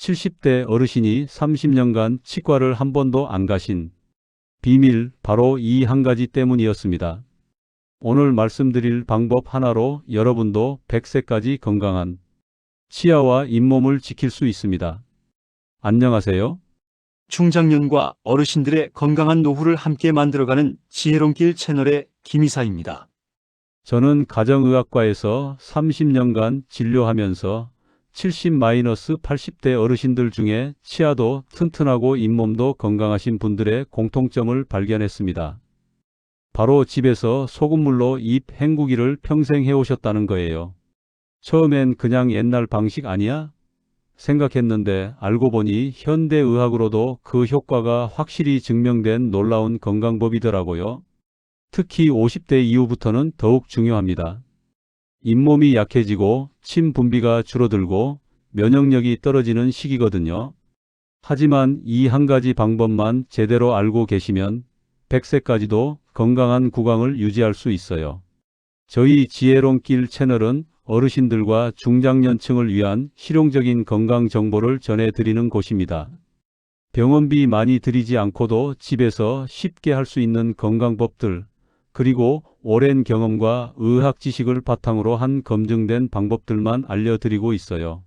70대 어르신이 30년간 치과를 한 번도 안 가신 비밀, 바로 이 한 가지 때문이었습니다. 오늘 말씀드릴 방법 하나로 여러분도 100세까지 건강한 치아와 잇몸을 지킬 수 있습니다. 안녕하세요. 중장년과 어르신들의 건강한 노후를 함께 만들어가는 지혜로운 길 채널의 김이사입니다. 저는 가정의학과에서 30년간 진료하면서 70-80대 어르신들 중에 치아도 튼튼하고 잇몸도 건강하신 분들의 공통점을 발견했습니다. 바로 집에서 소금물로 입 헹구기를 평생 해오셨다는 거예요. 처음엔 그냥 옛날 방식 아니야? 생각했는데 알고 보니 현대의학으로도 그 효과가 확실히 증명된 놀라운 건강법이더라고요. 특히 50대 이후부터는 더욱 중요합니다. 잇몸이 약해지고 침 분비가 줄어들고 면역력이 떨어지는 시기거든요. 하지만 이 한 가지 방법만 제대로 알고 계시면 100세까지도 건강한 구강을 유지할 수 있어요. 저희 지혜로운 길 채널은 어르신들과 중장년층을 위한 실용적인 건강 정보를 전해드리는 곳입니다. 병원비 많이 들이지 않고도 집에서 쉽게 할 수 있는 건강법들, 그리고 오랜 경험과 의학 지식을 바탕으로 한 검증된 방법들만 알려드리고 있어요.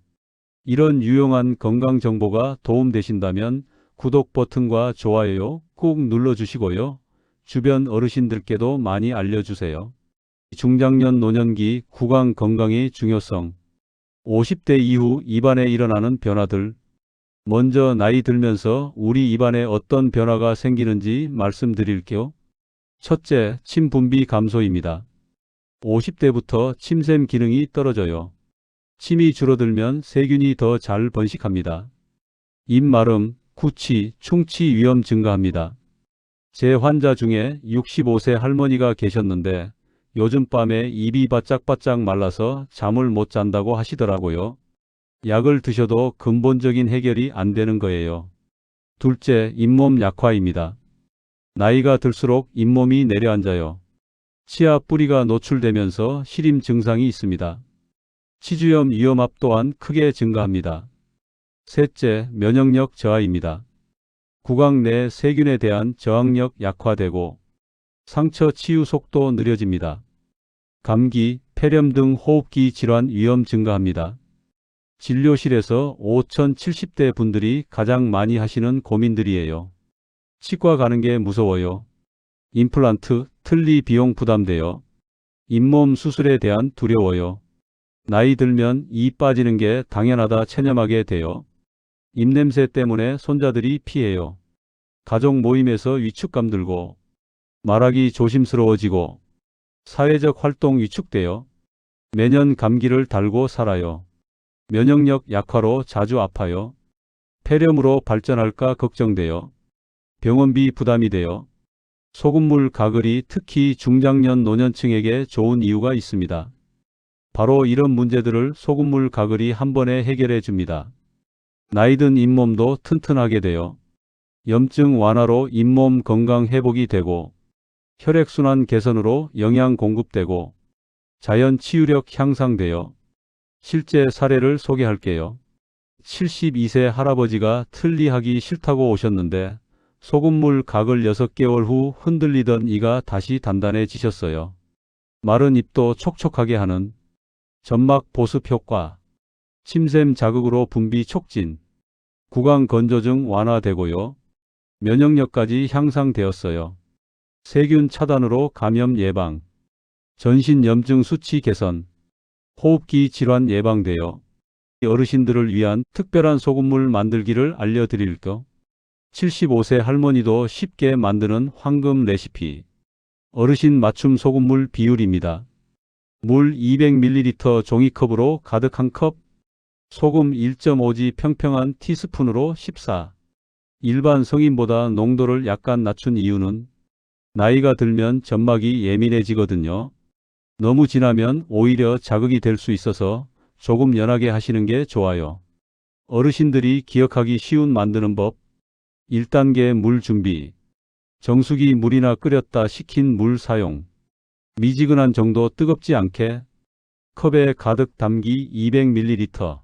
이런 유용한 건강 정보가 도움되신다면 구독 버튼과 좋아요 꾹 눌러주시고요. 주변 어르신들께도 많이 알려주세요. 중장년 노년기 구강 건강의 중요성. 50대 이후 입안에 일어나는 변화들. 먼저 나이 들면서 우리 입안에 어떤 변화가 생기는지 말씀드릴게요. 첫째, 침 분비 감소입니다. 50대부터 침샘 기능이 떨어져요. 침이 줄어들면 세균이 더 잘 번식합니다. 입 마름, 구취, 충치 위험 증가합니다. 제 환자 중에 65세 할머니가 계셨는데 요즘 밤에 입이 바짝바짝 말라서 잠을 못 잔다고 하시더라고요. 약을 드셔도 근본적인 해결이 안 되는 거예요. 둘째, 잇몸 약화입니다. 나이가 들수록 잇몸이 내려앉아요. 치아 뿌리가 노출되면서 시림 증상이 있습니다. 치주염 위험압 또한 크게 증가합니다. 셋째, 면역력 저하입니다. 구강 내 세균에 대한 저항력 약화되고 상처 치유 속도 느려집니다. 감기, 폐렴 등 호흡기 질환 위험 증가합니다. 진료실에서 5070대 분들이 가장 많이 하시는 고민들이에요. 치과 가는 게 무서워요. 임플란트, 틀니 비용 부담돼요. 잇몸 수술에 대한 두려워요. 나이 들면 이 빠지는 게 당연하다 체념하게 돼요. 입냄새 때문에 손자들이 피해요. 가족 모임에서 위축감 들고 말하기 조심스러워지고 사회적 활동 위축돼요. 매년 감기를 달고 살아요. 면역력 약화로 자주 아파요. 폐렴으로 발전할까 걱정돼요. 병원비 부담이 돼요. 소금물 가글이 특히 중장년 노년층에게 좋은 이유가 있습니다. 바로 이런 문제들을 소금물 가글이 한 번에 해결해 줍니다. 나이든 잇몸도 튼튼하게 돼요. 염증 완화로 잇몸 건강 회복이 되고 혈액순환 개선으로 영양 공급되고 자연 치유력 향상되어 실제 사례를 소개할게요. 72세 할아버지가 틀니하기 싫다고 오셨는데 소금물 가글 6개월 후 흔들리던 이가 다시 단단해지셨어요. 마른 입도 촉촉하게 하는 점막 보습 효과, 침샘 자극으로 분비 촉진, 구강 건조증 완화되고요. 면역력까지 향상되었어요. 세균 차단으로 감염 예방, 전신 염증 수치 개선, 호흡기 질환 예방되어 어르신들을 위한 특별한 소금물 만들기를 알려드릴게요. 75세 할머니도 쉽게 만드는 황금 레시피. 어르신 맞춤 소금물 비율입니다. 물 200ml 종이컵으로 가득 1컵, 소금 1.5지 평평한 티스푼으로 14. 일반 성인보다 농도를 약간 낮춘 이유는 나이가 들면 점막이 예민해지거든요. 너무 진하면 오히려 자극이 될 수 있어서 조금 연하게 하시는 게 좋아요. 어르신들이 기억하기 쉬운 만드는 법. 1단계 물 준비. 정수기 물이나 끓였다 식힌 물 사용. 미지근한 정도 뜨겁지 않게 컵에 가득 담기 200ml.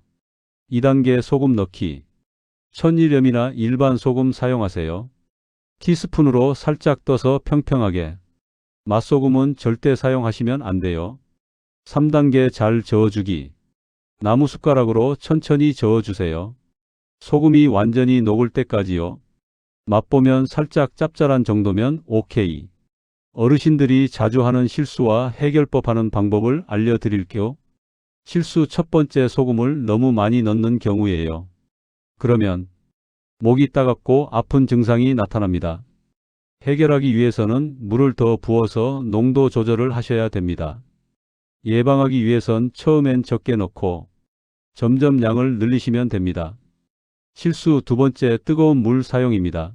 2단계 소금 넣기. 천일염이나 일반 소금 사용하세요. 티스푼으로 살짝 떠서 평평하게. 맛소금은 절대 사용하시면 안 돼요. 3단계 잘 저어주기. 나무숟가락으로 천천히 저어주세요. 소금이 완전히 녹을 때까지요. 맛보면 살짝 짭짤한 정도면 오케이. 어르신들이 자주 하는 실수와 해결법 하는 방법을 알려드릴게요. 실수 첫 번째, 소금을 너무 많이 넣는 경우예요. 그러면 목이 따갑고 아픈 증상이 나타납니다. 해결하기 위해서는 물을 더 부어서 농도 조절을 하셔야 됩니다. 예방하기 위해선 처음엔 적게 넣고 점점 양을 늘리시면 됩니다. 실수 두 번째, 뜨거운 물 사용입니다.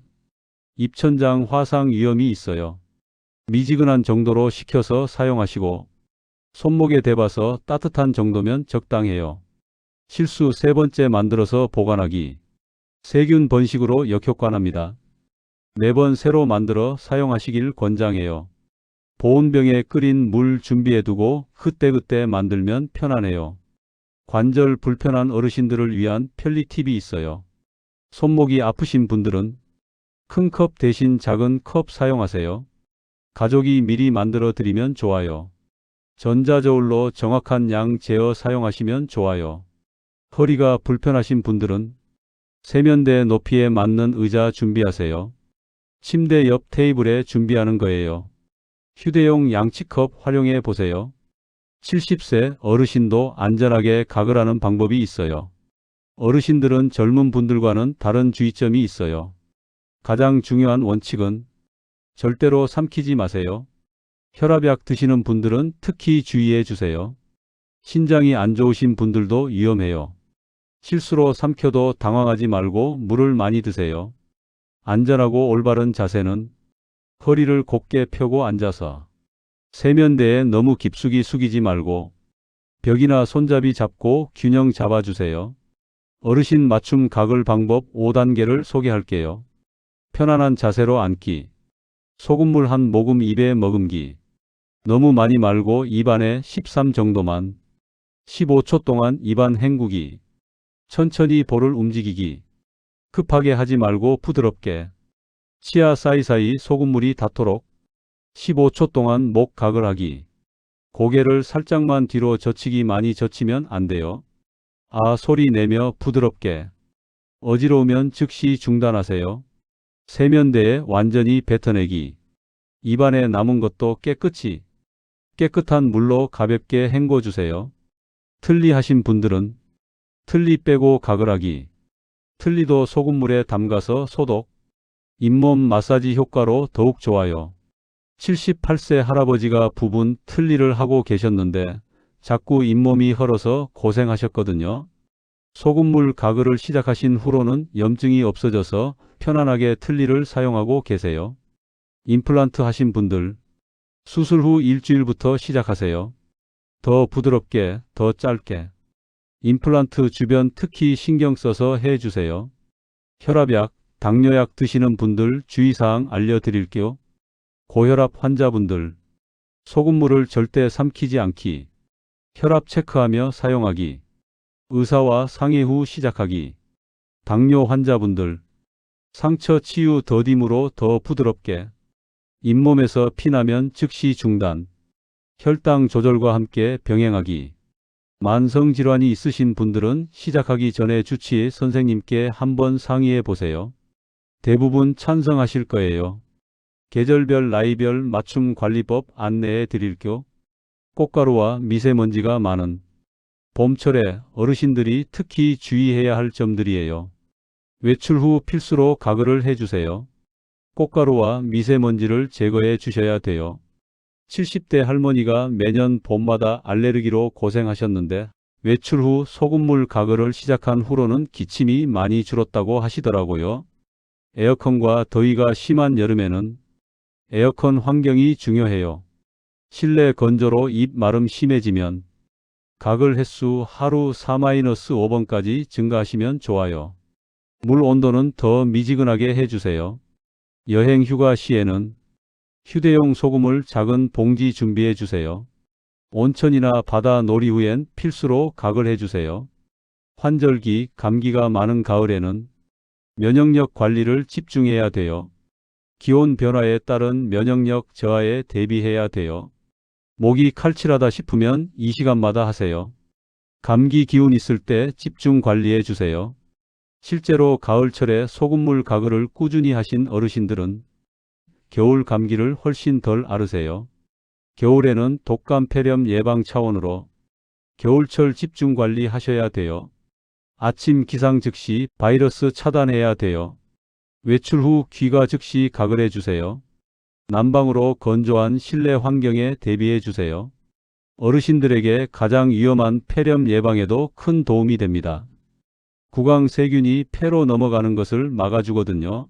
입천장 화상 위험이 있어요. 미지근한 정도로 식혀서 사용하시고 손목에 대봐서 따뜻한 정도면 적당해요. 실수 세 번째, 만들어서 보관하기. 세균 번식으로 역효과납니다. 매번 새로 만들어 사용하시길 권장해요. 보온병에 끓인 물 준비해두고 그때그때 만들면 편하네요. 관절 불편한 어르신들을 위한 편리 팁이 있어요. 손목이 아프신 분들은 큰 컵 대신 작은 컵 사용하세요. 가족이 미리 만들어 드리면 좋아요. 전자저울로 정확한 양 재어 사용하시면 좋아요. 허리가 불편하신 분들은 세면대 높이에 맞는 의자 준비하세요. 침대 옆 테이블에 준비하는 거예요. 휴대용 양치컵 활용해 보세요. 70세 어르신도 안전하게 가글 하는 방법이 있어요. 어르신들은 젊은 분들과는 다른 주의점이 있어요. 가장 중요한 원칙은 절대로 삼키지 마세요. 혈압약 드시는 분들은 특히 주의해 주세요. 신장이 안 좋으신 분들도 위험해요. 실수로 삼켜도 당황하지 말고 물을 많이 드세요. 안전하고 올바른 자세는 허리를 곧게 펴고 앉아서 세면대에 너무 깊숙이 숙이지 말고 벽이나 손잡이 잡고 균형 잡아주세요. 어르신 맞춤 가글 방법 5단계를 소개할게요. 편안한 자세로 앉기. 소금물 한 모금 입에 머금기. 너무 많이 말고 입안에 13 정도만. 15초 동안 입안 헹구기. 천천히 볼을 움직이기. 급하게 하지 말고 부드럽게. 치아 사이사이 소금물이 닿도록 15초 동안 목 가글하기. 고개를 살짝만 뒤로 젖히기. 많이 젖히면 안 돼요. 아 소리 내며 부드럽게. 어지러우면 즉시 중단하세요. 세면대에 완전히 뱉어내기. 입안에 남은 것도 깨끗한 물로 가볍게 헹궈주세요. 틀니 하신 분들은 틀니 빼고 가글하기. 틀니도 소금물에 담가서 소독. 잇몸 마사지 효과로 더욱 좋아요. 78세 할아버지가 부분 틀니를 하고 계셨는데 자꾸 잇몸이 헐어서 고생하셨거든요. 소금물 가글을 시작하신 후로는 염증이 없어져서 편안하게 틀니를 사용하고 계세요. 임플란트 하신 분들 수술 후 일주일부터 시작하세요. 더 부드럽게, 더 짧게. 임플란트 주변 특히 신경 써서 해주세요. 혈압약, 당뇨약 드시는 분들 주의사항 알려드릴게요. 고혈압 환자분들 소금물을 절대 삼키지 않기. 혈압 체크하며 사용하기. 의사와 상의 후 시작하기. 당뇨 환자분들 상처 치유 더딤으로 더 부드럽게. 잇몸에서 피나면 즉시 중단. 혈당 조절과 함께 병행하기. 만성질환이 있으신 분들은 시작하기 전에 주치의 선생님께 한번 상의해 보세요. 대부분 찬성하실 거예요. 계절별 나이별 맞춤 관리법 안내해 드릴게요. 꽃가루와 미세먼지가 많은 봄철에 어르신들이 특히 주의해야 할 점들이에요. 외출 후 필수로 가글을 해주세요. 꽃가루와 미세먼지를 제거해 주셔야 돼요. 70대 할머니가 매년 봄마다 알레르기로 고생하셨는데 외출 후 소금물 가글을 시작한 후로는 기침이 많이 줄었다고 하시더라고요. 에어컨과 더위가 심한 여름에는 에어컨 환경이 중요해요. 실내 건조로 입 마름 심해지면 가글 횟수 하루 4-5번까지 증가하시면 좋아요. 물 온도는 더 미지근하게 해주세요. 여행 휴가 시에는 휴대용 소금을 작은 봉지 준비해 주세요. 온천이나 바다 놀이 후엔 필수로 가글 해주세요. 환절기, 감기가 많은 가을에는 면역력 관리를 집중해야 돼요. 기온 변화에 따른 면역력 저하에 대비해야 돼요. 목이 칼칠하다 싶으면 이 시간마다 하세요. 감기 기운 있을 때 집중 관리해 주세요. 실제로 가을철에 소금물 가글을 꾸준히 하신 어르신들은 겨울 감기를 훨씬 덜 앓으세요. 겨울에는 독감 폐렴 예방 차원으로 겨울철 집중 관리 하셔야 돼요. 아침 기상 즉시 바이러스 차단해야 돼요. 외출 후 귀가 즉시 가글해 주세요. 난방으로 건조한 실내 환경에 대비해 주세요. 어르신들에게 가장 위험한 폐렴 예방에도 큰 도움이 됩니다. 구강 세균이 폐로 넘어가는 것을 막아주거든요.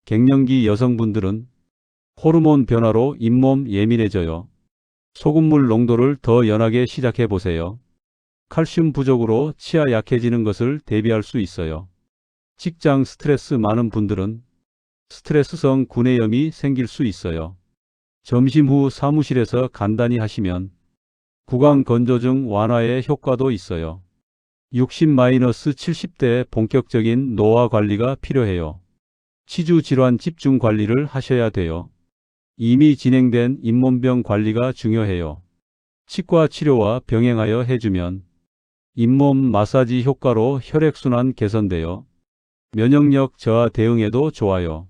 갱년기 여성분들은 호르몬 변화로 잇몸 예민해져요. 소금물 농도를 더 연하게 시작해 보세요. 칼슘 부족으로 치아 약해지는 것을 대비할 수 있어요. 직장 스트레스 많은 분들은 스트레스성 구내염이 생길 수 있어요. 점심 후 사무실에서 간단히 하시면 구강 건조증 완화에 효과도 있어요. 60-70대 본격적인 노화 관리가 필요해요. 치주 질환 집중 관리를 하셔야 돼요. 이미 진행된 잇몸병 관리가 중요해요. 치과 치료와 병행하여 해주면 잇몸 마사지 효과로 혈액순환 개선되어 면역력 저하 대응에도 좋아요.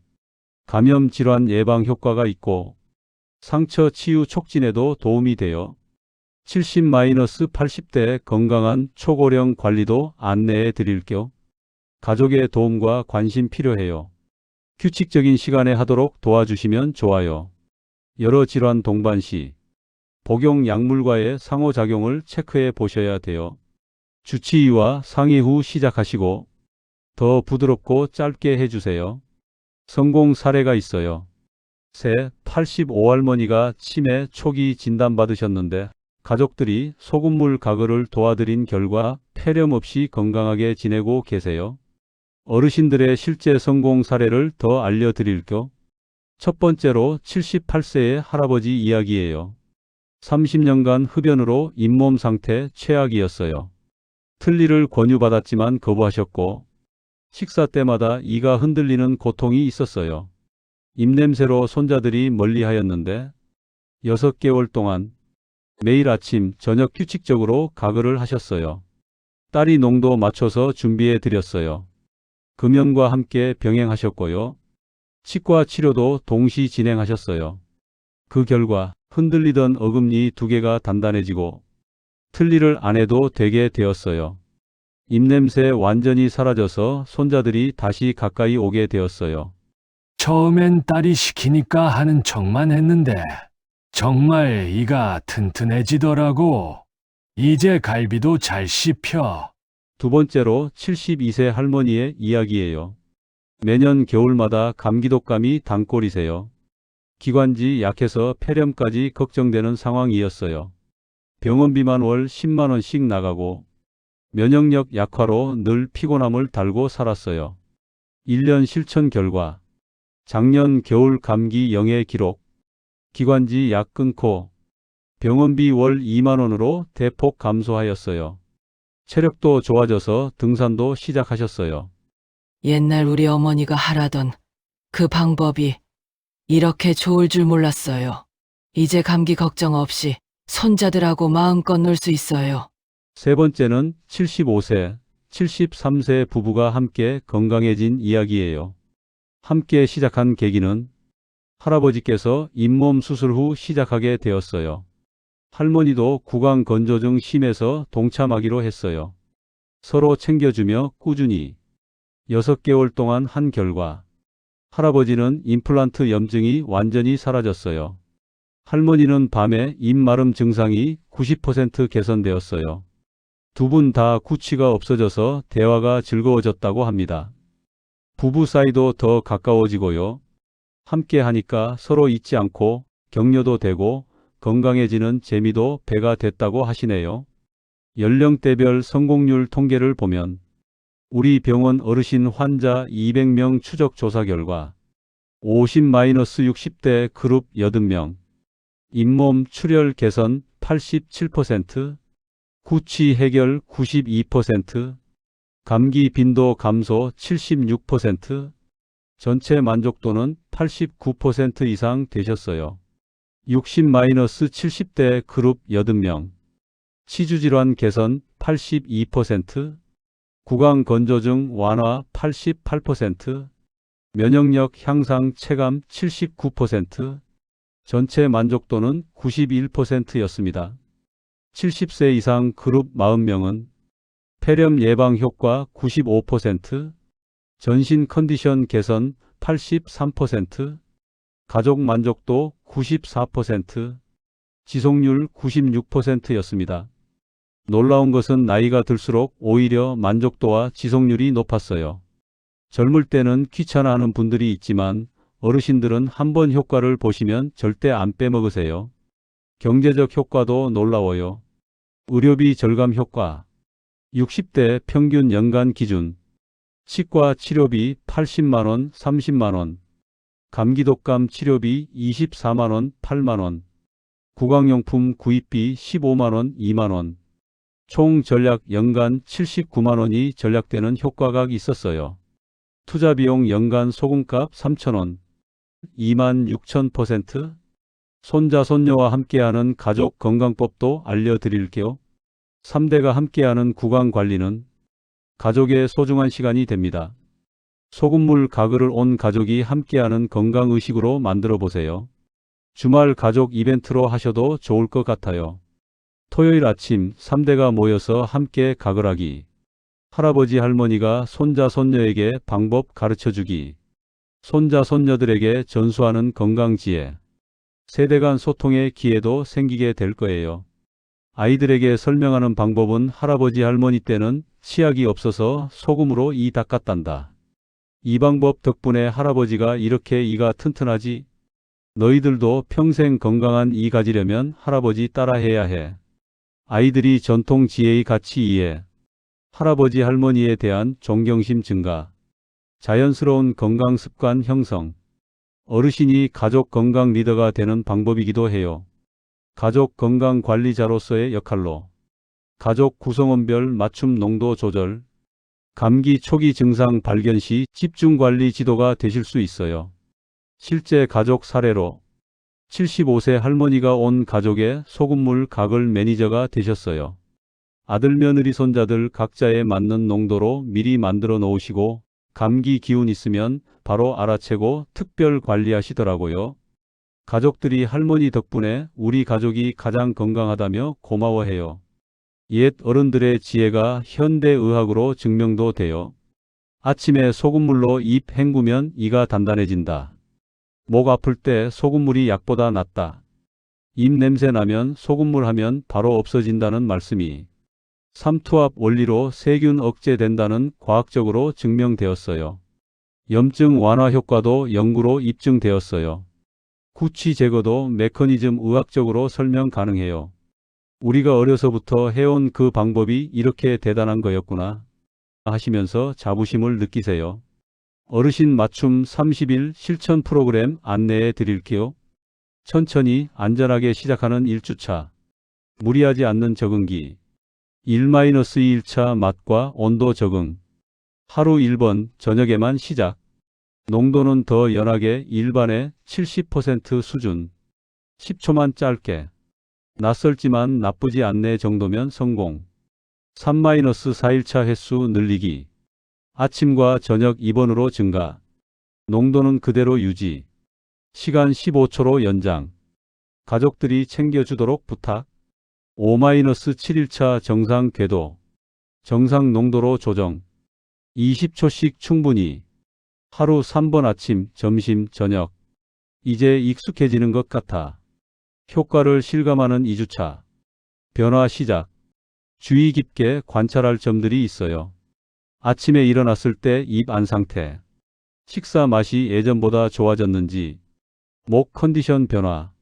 감염 질환 예방 효과가 있고 상처 치유 촉진에도 도움이 돼요. 70-80대 건강한 초고령 관리도 안내해 드릴게요. 가족의 도움과 관심 필요해요. 규칙적인 시간에 하도록 도와주시면 좋아요. 여러 질환 동반 시 복용 약물과의 상호작용을 체크해 보셔야 돼요. 주치의와 상의 후 시작하시고 더 부드럽고 짧게 해주세요. 성공 사례가 있어요. 새 85할머니가 치매 초기 진단받으셨는데 가족들이 소금물 가글을 도와드린 결과 폐렴 없이 건강하게 지내고 계세요. 어르신들의 실제 성공 사례를 더 알려드릴게요. 첫 번째로 78세의 할아버지 이야기예요. 30년간 흡연으로 잇몸 상태 최악이었어요. 틀니를 권유받았지만 거부하셨고 식사 때마다 이가 흔들리는 고통이 있었어요. 입냄새로 손자들이 멀리하였는데 6개월 동안 매일 아침 저녁 규칙적으로 가글을 하셨어요. 딸이 농도 맞춰서 준비해 드렸어요. 금연과 함께 병행하셨고요. 치과 치료도 동시 진행하셨어요. 그 결과 흔들리던 어금니 2개가 단단해지고 틀니를 안 해도 되게 되었어요. 입냄새 완전히 사라져서 손자들이 다시 가까이 오게 되었어요. 처음엔 딸이 시키니까 하는 척만 했는데 정말 이가 튼튼해지더라고. 이제 갈비도 잘 씹혀. 두 번째로 72세 할머니의 이야기예요. 매년 겨울마다 감기독감이 단골이세요. 기관지 약해서 폐렴까지 걱정되는 상황이었어요. 병원비만 월 10만 원씩 나가고 면역력 약화로 늘 피곤함을 달고 살았어요. 1년 실천 결과 작년 겨울 감기 영해 기록, 기관지 약 끊고 병원비 월 2만 원으로 대폭 감소하였어요. 체력도 좋아져서 등산도 시작하셨어요. 옛날 우리 어머니가 하라던 그 방법이 이렇게 좋을 줄 몰랐어요. 이제 감기 걱정 없이 손자들하고 마음껏 놀 수 있어요. 세 번째는 75세, 73세 부부가 함께 건강해진 이야기예요. 함께 시작한 계기는 할아버지께서 잇몸 수술 후 시작하게 되었어요. 할머니도 구강 건조증 심해서 동참하기로 했어요. 서로 챙겨주며 꾸준히 6개월 동안 한 결과 할아버지는 임플란트 염증이 완전히 사라졌어요. 할머니는 밤에 입 마름 증상이 90% 개선되었어요. 두 분 다 구취가 없어져서 대화가 즐거워졌다고 합니다. 부부 사이도 더 가까워지고요. 함께 하니까 서로 잊지 않고 격려도 되고 건강해지는 재미도 배가 됐다고 하시네요. 연령대별 성공률 통계를 보면 우리 병원 어르신 환자 200명 추적 조사 결과 50-60대 그룹 80명, 잇몸 출혈 개선 87%, 구취 해결 92%, 감기 빈도 감소 76%, 전체 만족도는 89% 이상 되셨어요. 60-70대 그룹 80명, 치주질환 개선 82%, 구강 건조증 완화 88%, 면역력 향상 체감 79%, 전체 만족도는 91%였습니다. 70세 이상 그룹 40명은 폐렴 예방 효과 95%, 전신 컨디션 개선 83%, 가족 만족도 94%, 지속률 96%였습니다. 놀라운 것은 나이가 들수록 오히려 만족도와 지속률이 높았어요. 젊을 때는 귀찮아하는 분들이 있지만 어르신들은 한번 효과를 보시면 절대 안 빼먹으세요. 경제적 효과도 놀라워요. 의료비 절감 효과. 60대 평균 연간 기준. 치과 치료비 80만원, 30만원. 감기 독감 치료비 24만원, 8만원. 구강용품 구입비 15만원, 2만원. 총 전략 연간 79만원이 전략되는 효과가 있었어요. 투자 비용 연간 소금값 3,000원. 26,000%. 손자 손녀와 함께하는 가족 건강법도 알려드릴게요. 3대가 함께하는 구강관리는 가족의 소중한 시간이 됩니다. 소금물 가글을 온 가족이 함께하는 건강의식으로 만들어 보세요. 주말 가족 이벤트로 하셔도 좋을 것 같아요. 토요일 아침 3대가 모여서 함께 가글하기. 할아버지 할머니가 손자 손녀에게 방법 가르쳐주기. 손자 손녀들에게 전수하는 건강지혜. 세대 간 소통의 기회도 생기게 될 거예요. 아이들에게 설명하는 방법은 할아버지 할머니 때는 치약이 없어서 소금으로 이 닦았단다. 이 방법 덕분에 할아버지가 이렇게 이가 튼튼하지. 너희들도 평생 건강한 이 가지려면 할아버지 따라해야 해. 아이들이 전통 지혜의 가치 이해. 할아버지 할머니에 대한 존경심 증가. 자연스러운 건강 습관 형성. 어르신이 가족 건강 리더가 되는 방법이기도 해요. 가족 건강 관리자로서의 역할로. 가족 구성원별 맞춤 농도 조절. 감기 초기 증상 발견 시 집중관리 지도가 되실 수 있어요. 실제 가족 사례로 75세 할머니가 온 가족의 소금물 가글 매니저가 되셨어요. 아들 며느리 손자들 각자에 맞는 농도로 미리 만들어 놓으시고 감기 기운 있으면 바로 알아채고 특별 관리하시더라고요. 가족들이 할머니 덕분에 우리 가족이 가장 건강하다며 고마워해요. 옛 어른들의 지혜가 현대의학으로 증명도 돼요. 아침에 소금물로 입 헹구면 이가 단단해진다. 목 아플 때 소금물이 약보다 낫다. 입 냄새 나면 소금물 하면 바로 없어진다는 말씀이 삼투압 원리로 세균 억제된다는 과학적으로 증명되었어요. 염증 완화 효과도 연구로 입증되었어요. 구취 제거도 메커니즘 의학적으로 설명 가능해요. 우리가 어려서부터 해온 그 방법이 이렇게 대단한 거였구나 하시면서 자부심을 느끼세요. 어르신 맞춤 30일 실천 프로그램 안내해 드릴게요. 천천히 안전하게 시작하는 1주차. 무리하지 않는 적응기. 1-2일차 맛과 온도 적응. 하루 1번 저녁에만 시작. 농도는 더 연하게 일반의 70% 수준. 10초만 짧게. 낯설지만 나쁘지 않네 정도면 성공. 3-4일차 횟수 늘리기. 아침과 저녁 2번으로 증가. 농도는 그대로 유지. 시간 15초로 연장. 가족들이 챙겨주도록 부탁. 5-7일차 정상 궤도. 정상 농도로 조정. 20초씩 충분히. 하루 3번 아침, 점심, 저녁. 이제 익숙해지는 것 같아. 효과를 실감하는 2주차. 변화 시작. 주의 깊게 관찰할 점들이 있어요. 아침에 일어났을 때 입 안 상태. 식사 맛이 예전보다 좋아졌는지. 목 컨디션 변화.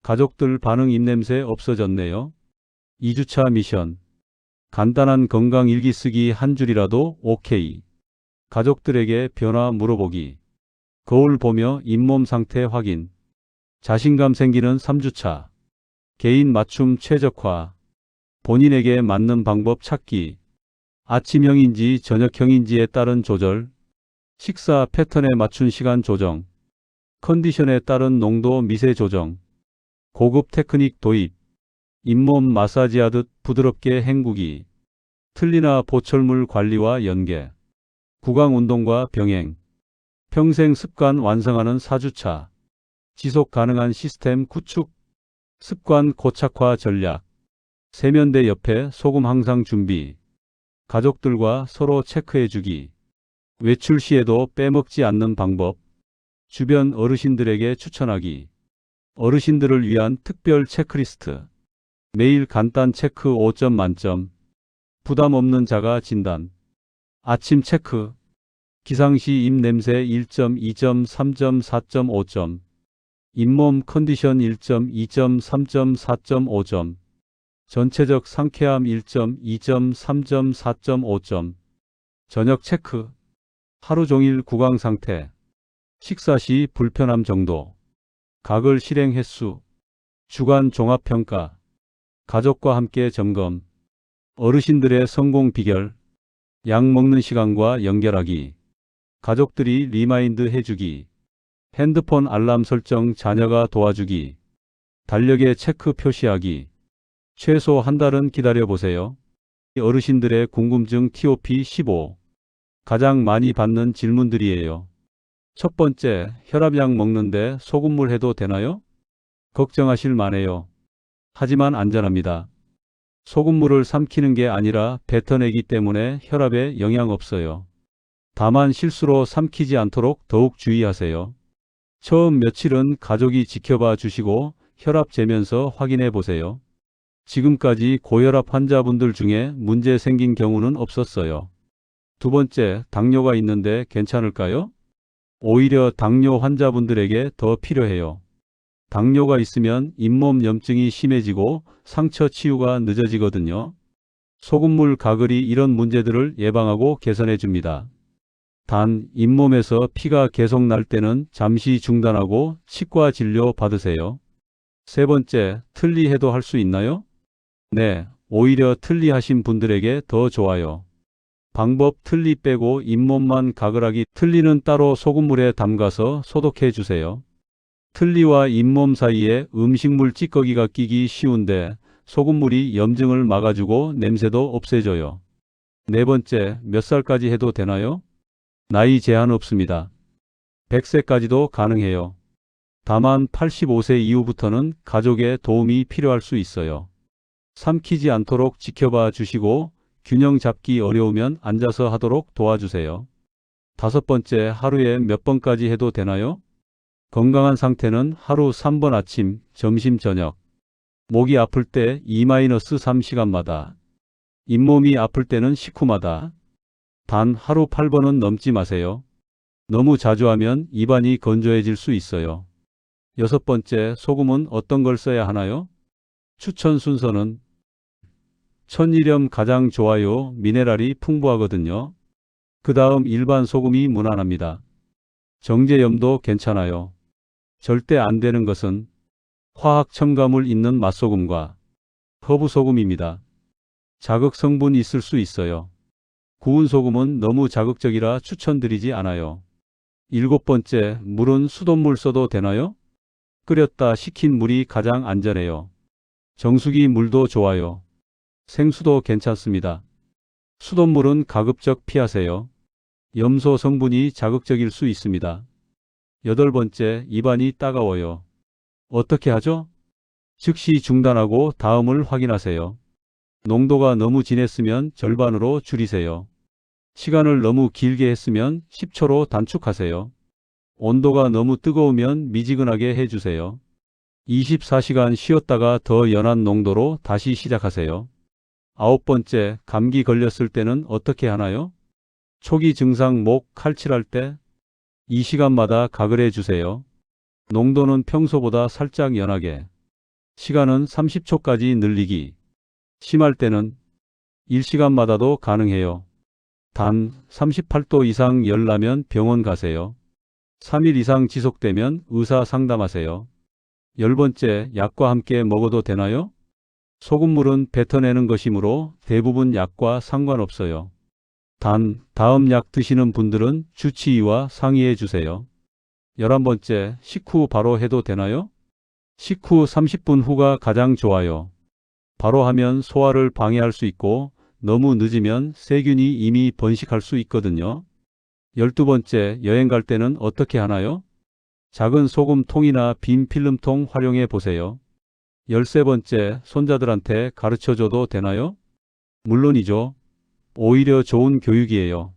가족들 반응 입냄새 없어졌네요. 2주차 미션. 간단한 건강 일기 쓰기 한 줄이라도 오케이. 가족들에게 변화 물어보기. 거울 보며 잇몸 상태 확인. 자신감 생기는 3주차. 개인 맞춤 최적화. 본인에게 맞는 방법 찾기. 아침형인지 저녁형인지에 따른 조절, 식사 패턴에 맞춘 시간 조정, 컨디션에 따른 농도 미세 조정, 고급 테크닉 도입, 잇몸 마사지하듯 부드럽게 헹구기, 틀니나 보철물 관리와 연계, 구강 운동과 병행, 평생 습관 완성하는 4주차, 지속 가능한 시스템 구축, 습관 고착화 전략, 세면대 옆에 소금 항상 준비, 가족들과 서로 체크해주기, 외출 시에도 빼먹지 않는 방법, 주변 어르신들에게 추천하기, 어르신들을 위한 특별 체크리스트, 매일 간단 체크 5점 만점, 부담 없는 자가 진단, 아침 체크, 기상시 입냄새 1점, 2점, 3점, 4점, 5점, 잇몸 컨디션 1점, 2점, 3점, 4점, 5점, 전체적 상쾌함 1점, 2점, 3점, 4점, 5점, 저녁 체크, 하루 종일 구강 상태, 식사 시 불편함 정도, 가글 실행 횟수, 주간 종합평가, 가족과 함께 점검, 어르신들의 성공 비결, 약 먹는 시간과 연결하기, 가족들이 리마인드 해주기, 핸드폰 알람 설정 자녀가 도와주기, 달력에 체크 표시하기, 최소 한 달은 기다려보세요. 어르신들의 궁금증 TOP15 가장 많이 받는 질문들이에요. 첫 번째, 혈압약 먹는데 소금물 해도 되나요? 걱정하실 만해요. 하지만 안전합니다. 소금물을 삼키는 게 아니라 뱉어내기 때문에 혈압에 영향 없어요. 다만 실수로 삼키지 않도록 더욱 주의하세요. 처음 며칠은 가족이 지켜봐 주시고 혈압 재면서 확인해 보세요. 지금까지 고혈압 환자분들 중에 문제 생긴 경우는 없었어요. 두 번째, 당뇨가 있는데 괜찮을까요? 오히려 당뇨 환자분들에게 더 필요해요. 당뇨가 있으면 잇몸 염증이 심해지고 상처 치유가 늦어지거든요. 소금물 가글이 이런 문제들을 예방하고 개선해 줍니다. 단, 잇몸에서 피가 계속 날 때는 잠시 중단하고 치과 진료 받으세요. 세 번째, 틀니해도 할 수 있나요? 네, 오히려 틀니하신 분들에게 더 좋아요. 방법 틀니 빼고 잇몸만 가글하기. 틀니는 따로 소금물에 담가서 소독해 주세요. 틀니와 잇몸 사이에 음식물 찌꺼기가 끼기 쉬운데 소금물이 염증을 막아주고 냄새도 없애줘요. 네 번째, 몇 살까지 해도 되나요? 나이 제한 없습니다. 100세까지도 가능해요. 다만 85세 이후부터는 가족의 도움이 필요할 수 있어요. 삼키지 않도록 지켜봐 주시고 균형 잡기 어려우면 앉아서 하도록 도와주세요. 다섯 번째, 하루에 몇 번까지 해도 되나요? 건강한 상태는 하루 3번 아침, 점심, 저녁. 목이 아플 때 2-3시간마다. 잇몸이 아플 때는 식후마다. 단 하루 8번은 넘지 마세요. 너무 자주 하면 입안이 건조해질 수 있어요. 여섯 번째, 소금은 어떤 걸 써야 하나요? 추천 순서는 천일염 가장 좋아요. 미네랄이 풍부하거든요. 그 다음 일반 소금이 무난합니다. 정제염도 괜찮아요. 절대 안 되는 것은 화학 첨가물 있는 맛소금과 허브 소금입니다. 자극 성분이 있을 수 있어요. 구운 소금은 너무 자극적이라 추천드리지 않아요. 일곱 번째, 물은 수돗물 써도 되나요? 끓였다 식힌 물이 가장 안전해요. 정수기 물도 좋아요. 생수도 괜찮습니다. 수돗물은 가급적 피하세요. 염소 성분이 자극적일 수 있습니다. 여덟 번째, 입안이 따가워요. 어떻게 하죠? 즉시 중단하고 다음을 확인하세요. 농도가 너무 진했으면 절반으로 줄이세요. 시간을 너무 길게 했으면 10초로 단축하세요. 온도가 너무 뜨거우면 미지근하게 해주세요. 24시간 쉬었다가 더 연한 농도로 다시 시작하세요. 아홉 번째, 감기 걸렸을 때는 어떻게 하나요? 초기 증상 목 칼칠할 때 이 시간마다 가글해 주세요. 농도는 평소보다 살짝 연하게. 시간은 30초까지 늘리기. 심할 때는 1시간마다도 가능해요. 단 38도 이상 열 나면 병원 가세요. 3일 이상 지속되면 의사 상담하세요. 열 번째, 약과 함께 먹어도 되나요? 소금물은 뱉어내는 것이므로 대부분 약과 상관없어요. 단, 다음 약 드시는 분들은 주치의와 상의해 주세요. 11번째, 식후 바로 해도 되나요? 식후 30분 후가 가장 좋아요. 바로 하면 소화를 방해할 수 있고 너무 늦으면 세균이 이미 번식할 수 있거든요. 12번째, 여행 갈 때는 어떻게 하나요? 작은 소금통이나 빈 필름통 활용해 보세요. 13번째, 손자들한테 가르쳐줘도 되나요? 물론이죠. 오히려 좋은 교육이에요.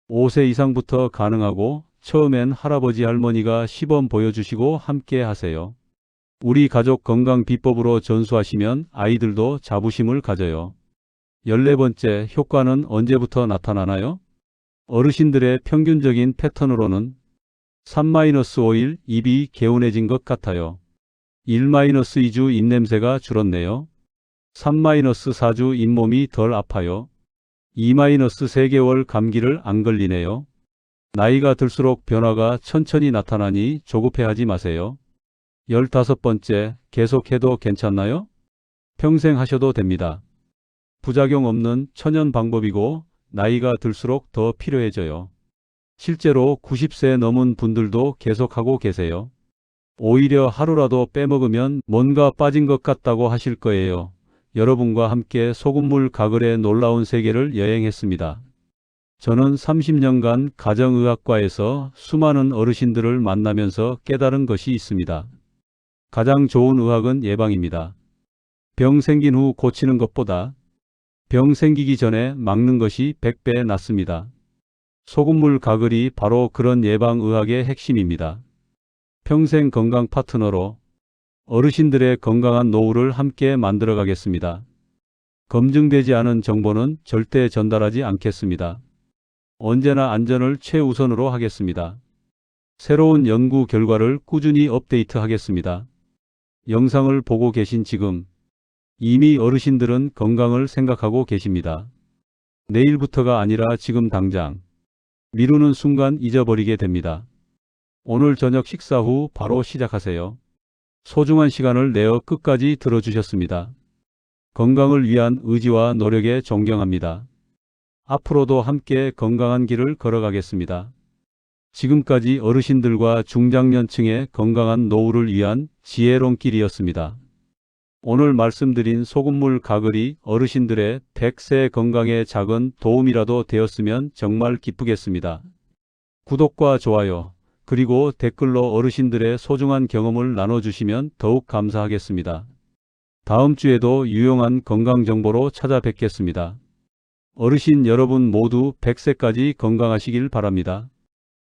5세 이상부터 가능하고 처음엔 할아버지 할머니가 시범 보여주시고 함께 하세요. 우리 가족 건강 비법으로 전수하시면 아이들도 자부심을 가져요. 14번째, 효과는 언제부터 나타나나요? 어르신들의 평균적인 패턴으로는 3-5일 입이 개운해진 것 같아요. 1-2주 입냄새가 줄었네요. 3-4주 잇몸이 덜 아파요. 2-3개월 감기를 안 걸리네요. 나이가 들수록 변화가 천천히 나타나니 조급해하지 마세요. 15번째, 계속해도 괜찮나요? 평생 하셔도 됩니다. 부작용 없는 천연 방법이고 나이가 들수록 더 필요해져요. 실제로 90세 넘은 분들도 계속하고 계세요. 오히려 하루라도 빼먹으면 뭔가 빠진 것 같다고 하실 거예요. 여러분과 함께 소금물 가글의 놀라운 세계를 여행했습니다. 저는 30년간 가정의학과에서 수많은 어르신들을 만나면서 깨달은 것이 있습니다. 가장 좋은 의학은 예방입니다. 병 생긴 후 고치는 것보다 병 생기기 전에 막는 것이 100배 낫습니다. 소금물 가글이 바로 그런 예방의학의 핵심입니다. 평생 건강 파트너로 어르신들의 건강한 노후를 함께 만들어 가겠습니다. 검증되지 않은 정보는 절대 전달하지 않겠습니다. 언제나 안전을 최우선으로 하겠습니다. 새로운 연구 결과를 꾸준히 업데이트하겠습니다. 영상을 보고 계신 지금 이미 어르신들은 건강을 생각하고 계십니다. 내일부터가 아니라 지금 당장 미루는 순간 잊어버리게 됩니다. 오늘 저녁 식사 후 바로 시작하세요. 소중한 시간을 내어 끝까지 들어주셨습니다. 건강을 위한 의지와 노력에 존경합니다. 앞으로도 함께 건강한 길을 걸어가겠습니다. 지금까지 어르신들과 중장년층의 건강한 노후를 위한 지혜로운 길이었습니다. 오늘 말씀드린 소금물 가글이 어르신들의 100세 건강에 작은 도움이라도 되었으면 정말 기쁘겠습니다. 구독과 좋아요, 그리고 댓글로 어르신들의 소중한 경험을 나눠주시면 더욱 감사하겠습니다. 다음 주에도 유용한 건강 정보로 찾아뵙겠습니다. 어르신 여러분 모두 100세까지 건강하시길 바랍니다.